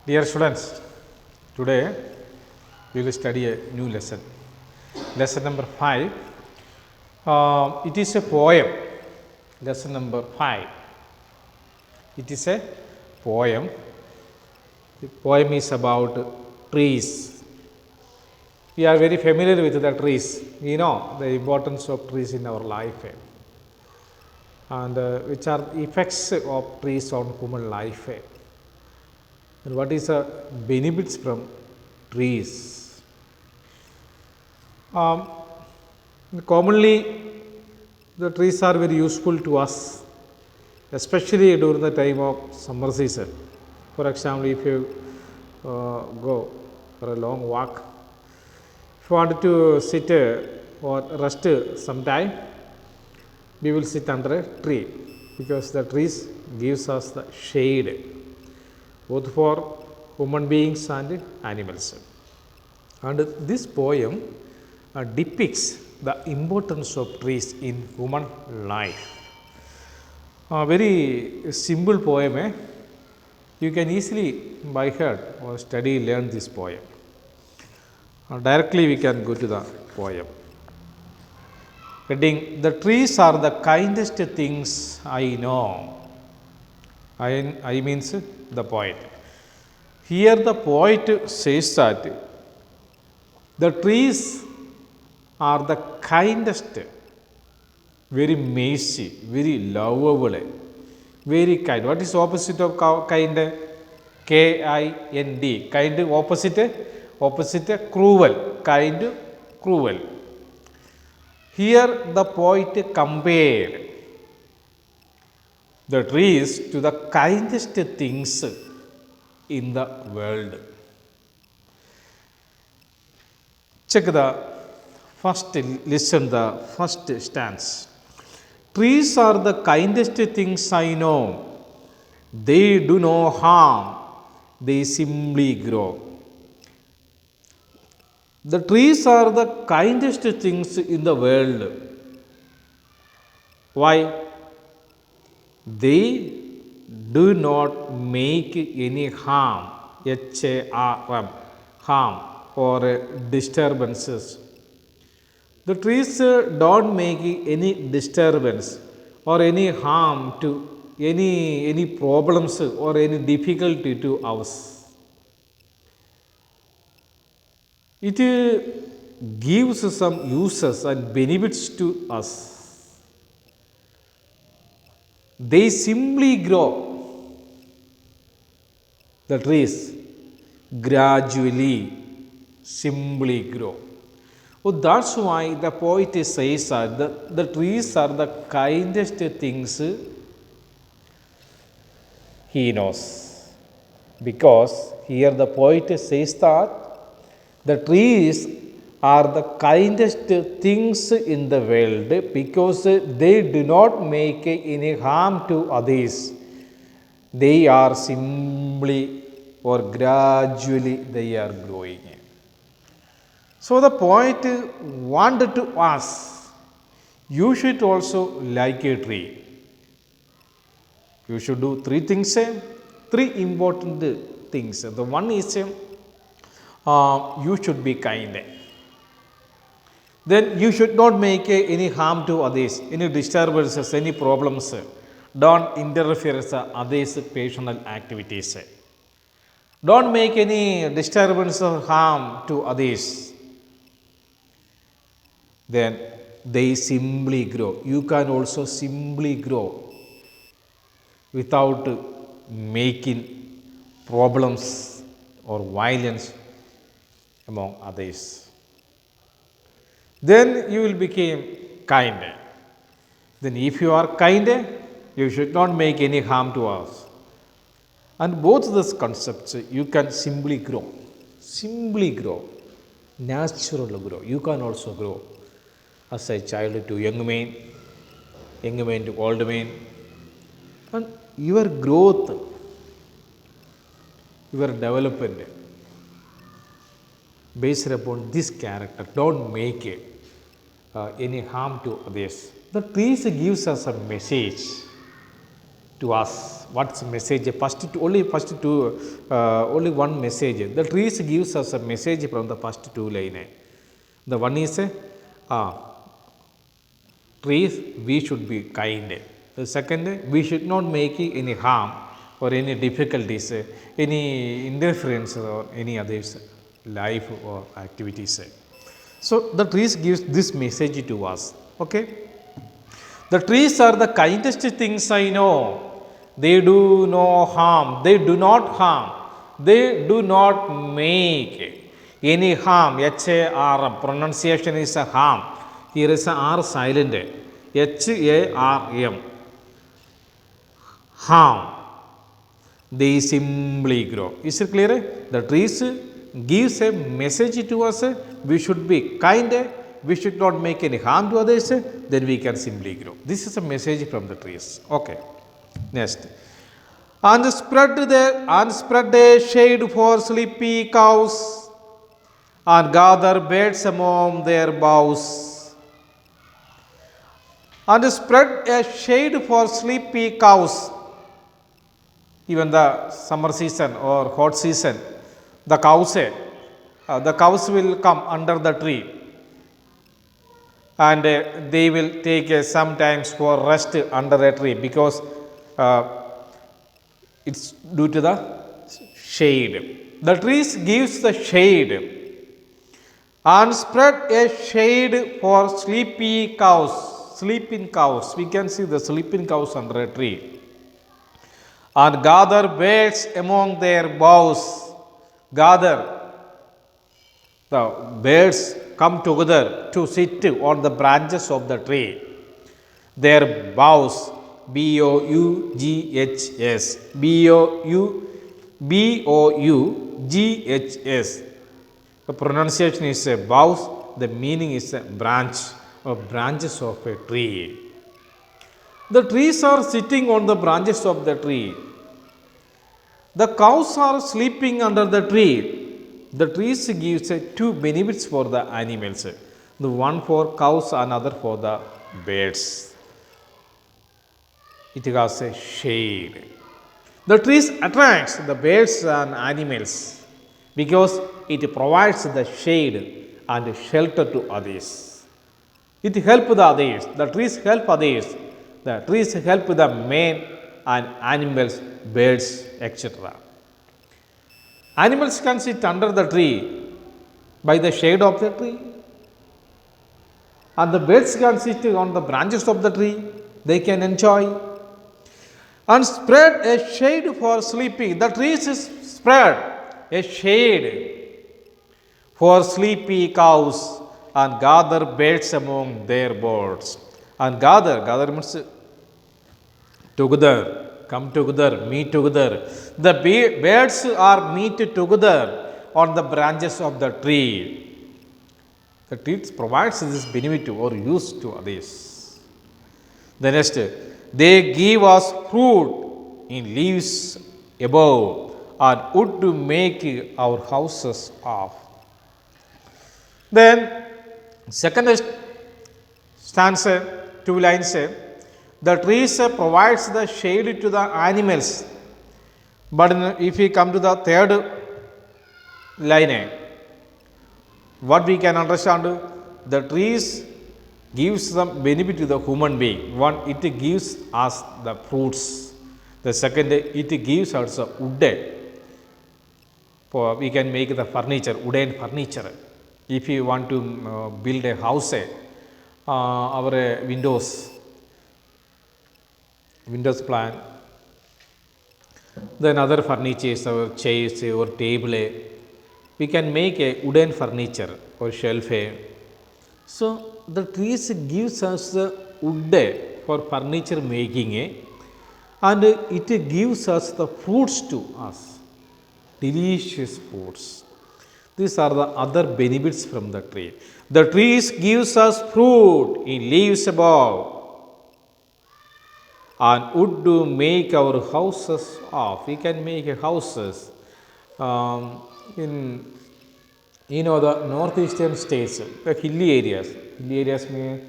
Dear students, today we will study a new lesson. Lesson number 5. It is a poem. Lesson number 5. It is a poem. The poem is about trees. We are very familiar with the trees. We know the importance of trees in our life and which are the effects of trees on human life. And what is the benefits from trees? Commonly, the trees are very useful to us, especially during the time of summer season. For example, if you go for a long walk, if you want to sit or rest sometime, we will sit under a tree because the trees gives us the shade both for human beings and animals. And this poem depicts the importance of trees in human life. A very simple poem. You can easily by heart or study learn this poem. Directly we can go to the poem. Heading: The trees are the kindest things I know. I means the poet. Here the poet says that the trees are the kindest, very mercy, very lovable, very kind. What is opposite of kind? Kind. Kind opposite? Opposite cruel. Kind cruel. Here the poet compared the trees to the kindest things in the world. Check the first, listen the first stance. Trees are the kindest things I know. They do no harm, they simply grow. The trees are the kindest things in the world. Why? They do not make any harm, HARM, harm or disturbances. The trees don't make any disturbance or any harm to any problems or any difficulty to us. It gives some uses and benefits to us. They simply grow. The trees gradually, simply grow. Oh, that's why the poet says that the trees are the kindest things he knows. Because here the poet says that the trees are the kindest things in the world because they do not make any harm to others. They are simply or gradually they are growing. So the poet wanted to ask, you should also like a tree. You should do three things, three important things. The one is you should be kind. Then you should not make any harm to others, any disturbances, any problems. Don't interfere with others' personal activities. Don't make any disturbance or harm to others. Then they simply grow. You can also simply grow without making problems or violence among others. Then you will become kind. Then if you are kind, you should not make any harm to us. And both these concepts, you can simply grow, natural grow. You can also grow as a child to young man to old man. And your growth, your development based upon this character. Don't make any harm to others. The trees gives us a message. to us. What's the message? Only one message. The trees gives us a message from the first two line. The one is trees, we should be kind. The second, we should not make any harm or any difficulties, any interference or any others life or activities. So the trees gives this message to us. Okay. The trees are the kindest things I know. They do no harm. They do not harm. They do not make any harm. H-A-R-M. Pronunciation is a harm. Here is a R silent. H-A-R-M. Harm. They simply grow. Is it clear? The trees gives a message to us. We should be kind. We should not make any harm to others. Then we can simply grow. This is a message from the trees. Okay. Next. And spread a shade for sleepy cows and gather birds among their boughs. And spread a shade for sleepy cows. Even the summer season or hot season, the cows will come under the tree and they will take sometimes for rest under a tree because it's due to the shade. The trees gives the shade and spread a shade for sleepy cows. Sleeping cows. We can see the sleeping cows under a tree. And gather birds among their boughs. Gather. The birds come together to sit on the branches of the tree. Their boughs, B-O-U-G-H-S, B-O-U-G-H-S. The pronunciation is a boughs, the meaning is a branch or branches of a tree. The trees are sitting on the branches of the tree. The cows are sleeping under the tree. The trees gives two benefits for the animals. The one for cows, another for the birds. It has a shade. The trees attracts the birds and animals because it provides the shade and shelter to others. It helps the others. The trees help others. The trees help the men and animals, birds, etc. Animals can sit under the tree by the shade of the tree, and the birds can sit on the branches of the tree. They can enjoy and spread a shade for sleeping. The trees spread a shade for sleepy cows and gather birds among their birds. And gather means together. Come together, meet together. The birds are meet together on the branches of the tree. The tree provides this benefit or use to others. The next, they give us fruit in leaves above and wood to make our houses of. Then, second stanza, 2 lines. The trees provides the shade to the animals. But if we come to the third line, what we can understand, the trees gives some benefit to the human being. One, it gives us the fruits. The second, it gives us wood. For we can make the furniture, wooden furniture. If you want to build a house, our windows plan, then other furniture, our chairs or table, we can make a wooden furniture or shelf. So the trees gives us the wood for furniture making, and it gives us the fruits to us, delicious fruits. These are the other benefits from the tree. The trees gives us fruit in leaves above and wood to make our houses of. We can make houses in the northeastern states, the hilly areas. Hilly areas mean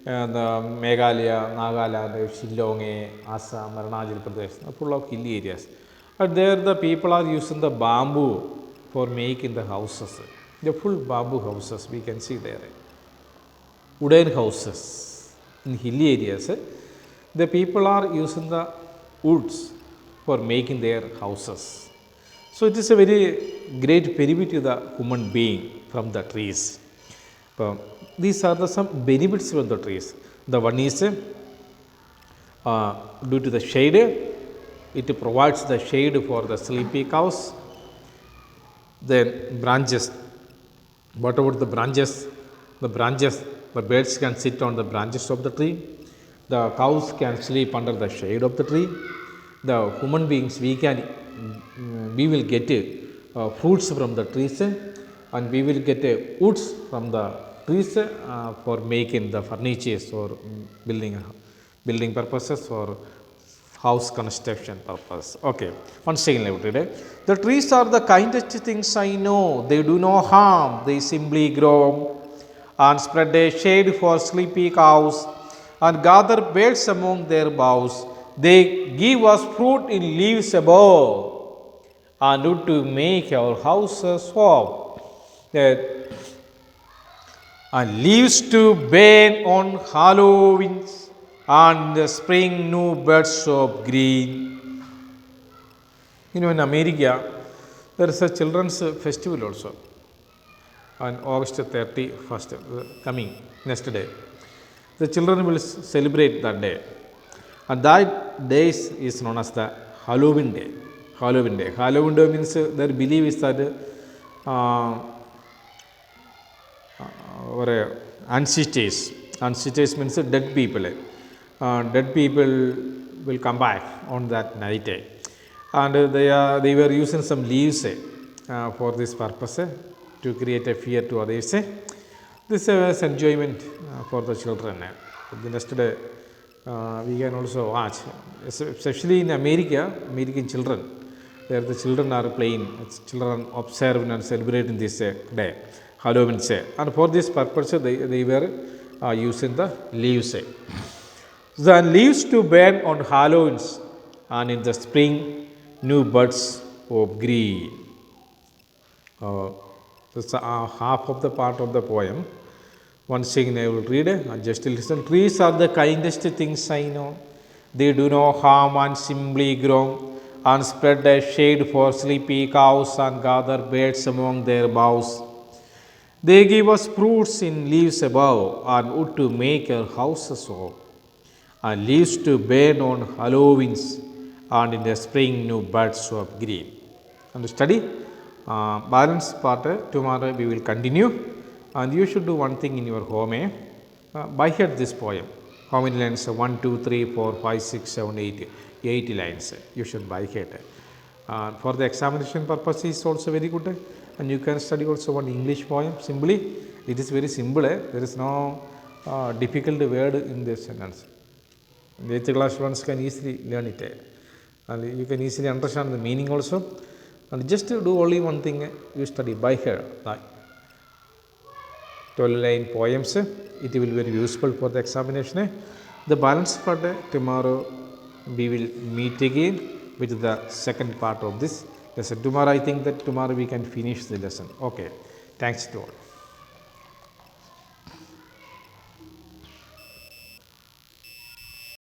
Meghalaya, Nagaland, Shillong, Assam, Arunachal Pradesh, full of hilly areas. And there the people are using the bamboo for making the houses. The full bamboo houses we can see there. Wooden houses in hilly areas. The people are using the woods for making their houses. So it is a very great benefit to the human being from the trees. These are some benefits from the trees. The one is due to the shade, it provides the shade for the sleepy cows. Then branches, what about the branches? The branches, the birds can sit on the branches of the tree. The cows can sleep under the shade of the tree. The human beings, we will get fruits from the trees, and we will get woods from the trees for making the furnitures or building purposes or house construction purpose. Okay, once again let me read it. The trees are the kindest things I know. They do no harm. They simply grow and spread a shade for sleepy cows and gather birds among their boughs. They give us fruit in leaves above and wood to make our houses warm. And leaves to burn on Halloween and the spring new buds of green. In America, there is a children's festival also on August 31st, coming next day. The children will celebrate that day. And that day is known as the Halloween Day. Halloween Day. Halloween Day means their belief is that or ancestors. Ancestors means dead people. Dead people will come back on that night. And they were using some leaves for this purpose to create a fear to others. This is enjoyment for the children. The next day we can also watch, especially in America, American children. There the children are playing, children observing and celebrating this day, Halloween day. And for this purpose, they were using the leaves. The leaves to burn on Halloween, and in the spring, new buds of green. That's half of the part of the poem. Once again, I will read it and just listen. Trees are the kindest things I know. They do no harm and simply grow and spread a shade for sleepy cows and gather birds among their boughs. They give us fruits in leaves above and wood to make our houses warm, and leaves to burn on Halloweens and in the spring new buds of green. And to study balance part, tomorrow we will continue. And you should do one thing in your home. By heart this poem. How many lines? 1, 2, 3, 4, 5, 6, 7, 8. 8 lines. You should by heart. For the examination purpose is also very good. And you can study also one English poem. Simply, it is very simple. There is no difficult word in this sentence. The 8th class ones can easily learn it. And you can easily understand the meaning also. And just to do only one thing, you study by heart. 12-line poems. It will be very useful for the examination. The balance part, tomorrow we will meet again with the second part of this lesson. Tomorrow I think that tomorrow we can finish the lesson. Okay. Thanks to all.